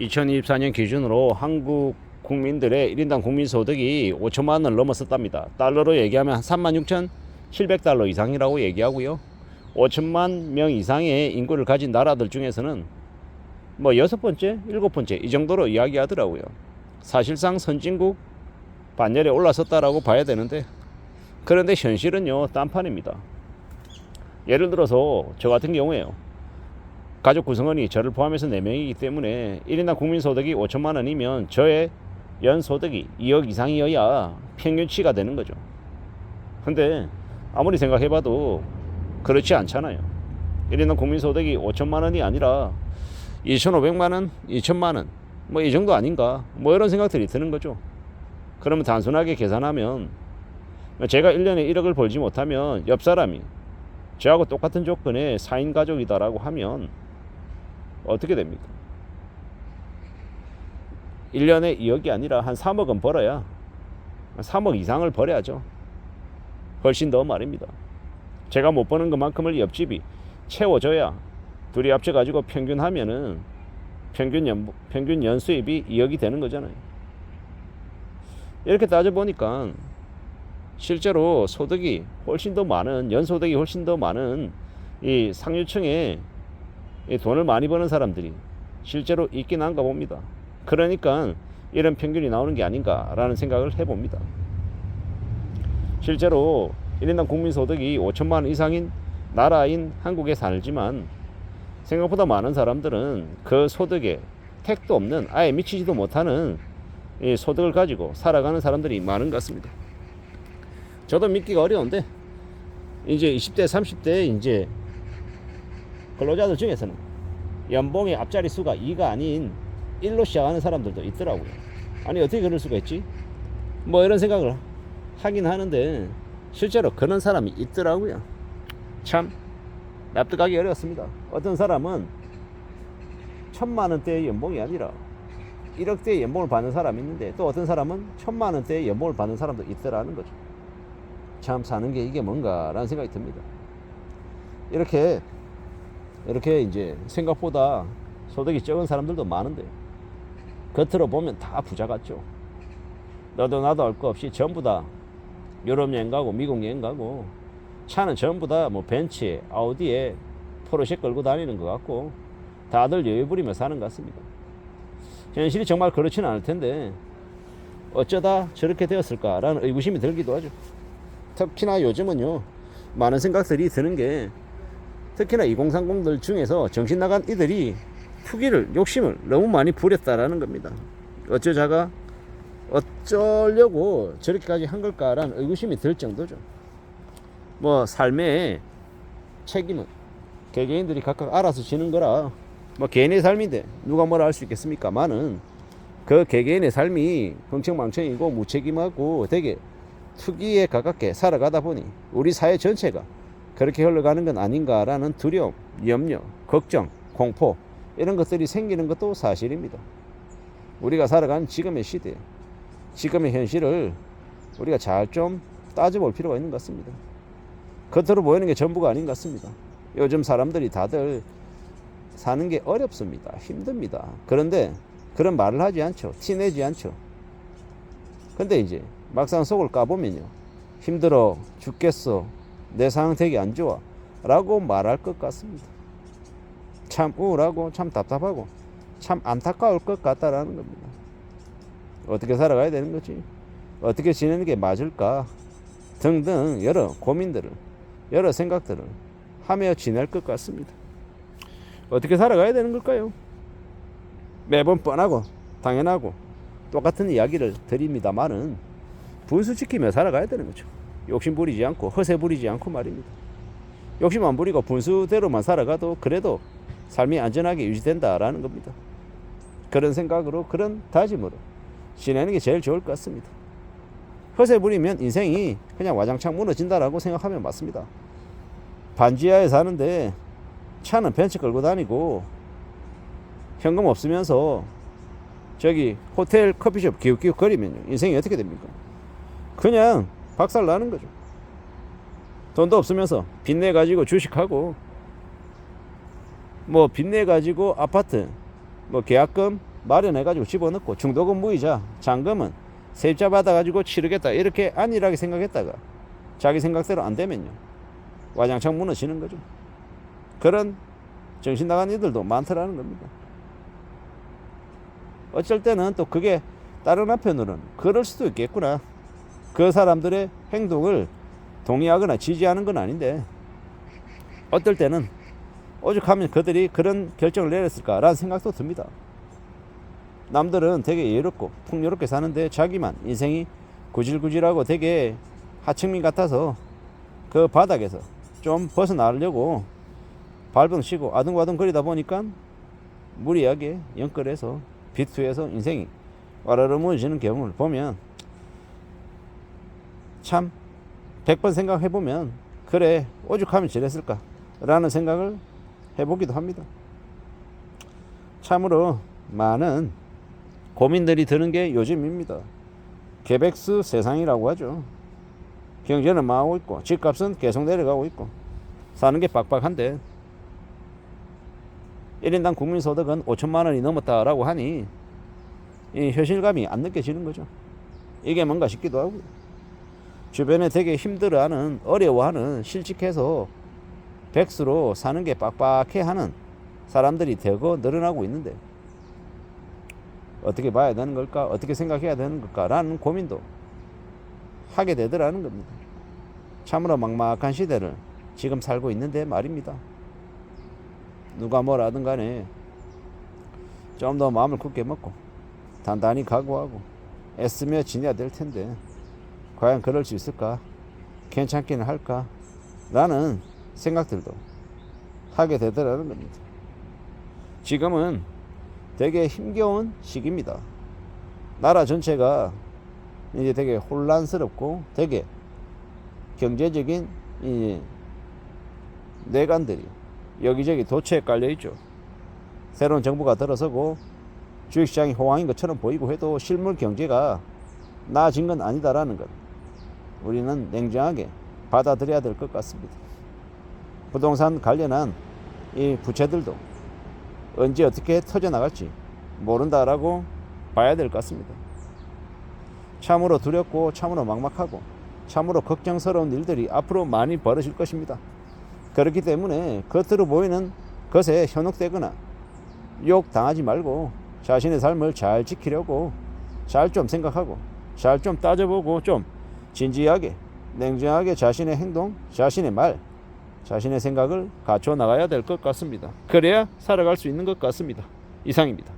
2024년 기준으로 한국 국민들의 1인당 국민소득이 5천만 원을 넘었었답니다. 달러로 얘기하면 36,700달러 이상이라고 얘기하고요. 5천만 명 이상의 인구를 가진 나라들 중에서는 뭐 6번째, 7번째 이 정도로 이야기하더라고요. 사실상 선진국 반열에 올라섰다라고 봐야 되는데, 그런데 현실은요 딴판입니다. 예를 들어서 저 같은 경우에요, 가족 구성원이 저를 포함해서 4명이기 때문에 1인당 국민소득이 5천만 원이면 저의 연소득이 2억 이상이어야 평균치가 되는 거죠. 근데 아무리 생각해봐도 그렇지 않잖아요. 1인당 국민소득이 5천만 원이 아니라 2,500만 원, 2천만 원 뭐 이 정도 아닌가, 뭐 이런 생각들이 드는 거죠. 그러면 단순하게 계산하면 제가 1년에 1억을 벌지 못하면 옆 사람이 저하고 똑같은 조건의 4인 가족이다라고 하면 어떻게 됩니까? 1년에 2억이 아니라 한 3억은 벌어야, 3억 이상을 벌어야죠. 훨씬 더 말입니다. 제가 못 버는 것만큼을 옆집이 채워줘야 둘이 합쳐가지고 평균 하면은 평균 연수입이 2억이 되는 거잖아요. 이렇게 따져보니까 실제로 소득이 훨씬 더 많은, 연소득이 훨씬 더 많은 이 상류층에 돈을 많이 버는 사람들이 실제로 있긴 한가 봅니다. 그러니까 이런 평균이 나오는 게 아닌가라는 생각을 해봅니다. 실제로 1인당 국민소득이 5천만 원 이상인 나라인 한국에 살지만 생각보다 많은 사람들은 그 소득에 택도 없는, 아예 미치지도 못하는 이 소득을 가지고 살아가는 사람들이 많은 것 같습니다. 저도 믿기가 어려운데 이제 20대 30대 이제 근로자들 중에서는 연봉의 앞자리 수가 2가 아닌 1로 시작하는 사람들도 있더라고요. 아니 어떻게 그럴 수가 있지? 뭐 이런 생각을 하긴 하는데 실제로 그런 사람이 있더라고요. 참 납득하기 어렵습니다. 어떤 사람은 1,000만 원대의 연봉이 아니라 1억대의 연봉을 받는 사람이 있는데, 또 어떤 사람은 1,000만 원대의 연봉을 받는 사람도 있더라는 거죠. 참 사는 게 이게 뭔가라는 생각이 듭니다. 이렇게 이제 생각보다 소득이 적은 사람들도 많은데 겉으로 보면 다 부자 같죠. 너도 나도 알 거 없이 전부 다 유럽 여행 가고 미국 여행 가고 차는 전부 다 뭐 벤츠에 아우디에 포르쉐 끌고 다니는 것 같고 다들 여유 부리며 사는 것 같습니다. 현실이 정말 그렇지는 않을 텐데 어쩌다 저렇게 되었을까라는 의구심이 들기도 하죠. 특히나 요즘은요 많은 생각들이 드는 게, 특히나 2030들 중에서 정신 나간 이들이 투기를, 욕심을 너무 많이 부렸다라는 겁니다. 어쩌려고 저렇게까지 한 걸까라는 의구심이 들 정도죠. 뭐 삶의 책임은 개개인들이 각각 알아서 지는 거라 뭐 개인의 삶인데 누가 뭐라 할 수 있겠습니까만은, 그 개개인의 삶이 흥청망청이고 무책임하고 되게 투기에 가깝게 살아가다 보니 우리 사회 전체가 그렇게 흘러가는 건 아닌가라는 두려움, 염려, 걱정, 공포 이런 것들이 생기는 것도 사실입니다. 우리가 살아가는 지금의 시대, 지금의 현실을 우리가 잘 좀 따져볼 필요가 있는 것 같습니다. 겉으로 보이는 게 전부가 아닌 것 같습니다. 요즘 사람들이 다들 사는 게 어렵습니다. 힘듭니다. 그런데 그런 말을 하지 않죠. 티내지 않죠. 근데 이제 막상 속을 까보면요, 힘들어 죽겠어, 내 상황 되게 안 좋아 라고 말할 것 같습니다. 참 우울하고 참 답답하고 참 안타까울 것 같다라는 겁니다. 어떻게 살아가야 되는 거지, 어떻게 지내는 게 맞을까 등등 여러 고민들을, 여러 생각들을 하며 지낼 것 같습니다. 어떻게 살아가야 되는 걸까요? 매번 뻔하고 당연하고 똑같은 이야기를 드립니다만은 분수지키며 살아가야 되는 거죠. 욕심 부리지 않고 허세 부리지 않고 말입니다. 욕심 안 부리고 분수대로만 살아가도 그래도 삶이 안전하게 유지된다라는 겁니다. 그런 생각으로, 그런 다짐으로 지내는 게 제일 좋을 것 같습니다. 허세 부리면 인생이 그냥 와장창 무너진다라고 생각하면 맞습니다. 반지하에 사는데 차는 벤츠 끌고 다니고 현금 없으면서 저기 호텔 커피숍 기웃기웃 거리면요, 인생이 어떻게 됩니까? 그냥 박살 나는 거죠. 돈도 없으면서 빚내 가지고 주식하고 뭐 빚내 가지고 아파트 뭐 계약금 마련해가지고 집어넣고 중도금 무이자 잔금은 세입자 받아가지고 치르겠다 이렇게 안일하게 생각했다가 자기 생각대로 안 되면요 와장창 무너지는 거죠. 그런 정신 나간 이들도 많더라는 겁니다. 어쩔 때는 또 그게 다른 한편으로는 그럴 수도 있겠구나. 그 사람들의 행동을 동의하거나 지지하는 건 아닌데 어떨 때는 오죽하면 그들이 그런 결정을 내렸을까라는 생각도 듭니다. 남들은 되게 예롭고 풍요롭게 사는데 자기만 인생이 구질구질하고 되게 하층민 같아서 그 바닥에서 좀 벗어나려고 발버둥 치고 아둥바둥 거리다 보니까 무리하게 연끌해서 비투해서 인생이 와르르 무너지는 경우를 보면 참 100번 생각해보면 그래 오죽하면 저랬을까 라는 생각을 해보기도 합니다. 참으로 많은 고민들이 드는 게 요즘입니다. 개백수 세상이라고 하죠. 경제는 망하고 있고 집값은 계속 내려가고 있고 사는 게 빡빡한데 1인당 국민소득은 5천만 원이 넘었다라고 하니 이 현실감이 안 느껴지는 거죠. 이게 뭔가 싶기도 하고요. 주변에 되게 힘들어하는 어려워하는 실직해서 백수로 사는 게 빡빡해하는 사람들이 되고 늘어나고 있는데 어떻게 봐야 되는 걸까? 어떻게 생각해야 되는 걸까? 라는 고민도 하게 되더라는 겁니다. 참으로 막막한 시대를 지금 살고 있는데 말입니다. 누가 뭐라든 간에 좀 더 마음을 굳게 먹고 단단히 각오하고 애쓰며 지내야 될 텐데 과연 그럴 수 있을까? 괜찮기는 할까? 라는 생각들도 하게 되더라는 겁니다. 지금은 되게 힘겨운 시기입니다. 나라 전체가 이제 되게 혼란스럽고 되게 경제적인 이 뇌관들이 여기저기 도처에 깔려 있죠. 새로운 정부가 들어서고 주식시장이 호황인 것처럼 보이고 해도 실물 경제가 나아진 건 아니다라는 것 우리는 냉정하게 받아들여야 될 것 같습니다. 부동산 관련한 이 부채들도 언제 어떻게 터져나갈지 모른다라고 봐야 될 것 같습니다. 참으로 두렵고 참으로 막막하고 참으로 걱정스러운 일들이 앞으로 많이 벌어질 것입니다. 그렇기 때문에 겉으로 보이는 것에 현혹되거나 욕 당하지 말고 자신의 삶을 잘 지키려고 잘 좀 생각하고 잘 좀 따져보고 좀 진지하게 냉정하게 자신의 행동, 자신의 말, 자신의 생각을 갖춰 나가야 될 것 같습니다. 그래야 살아갈 수 있는 것 같습니다. 이상입니다.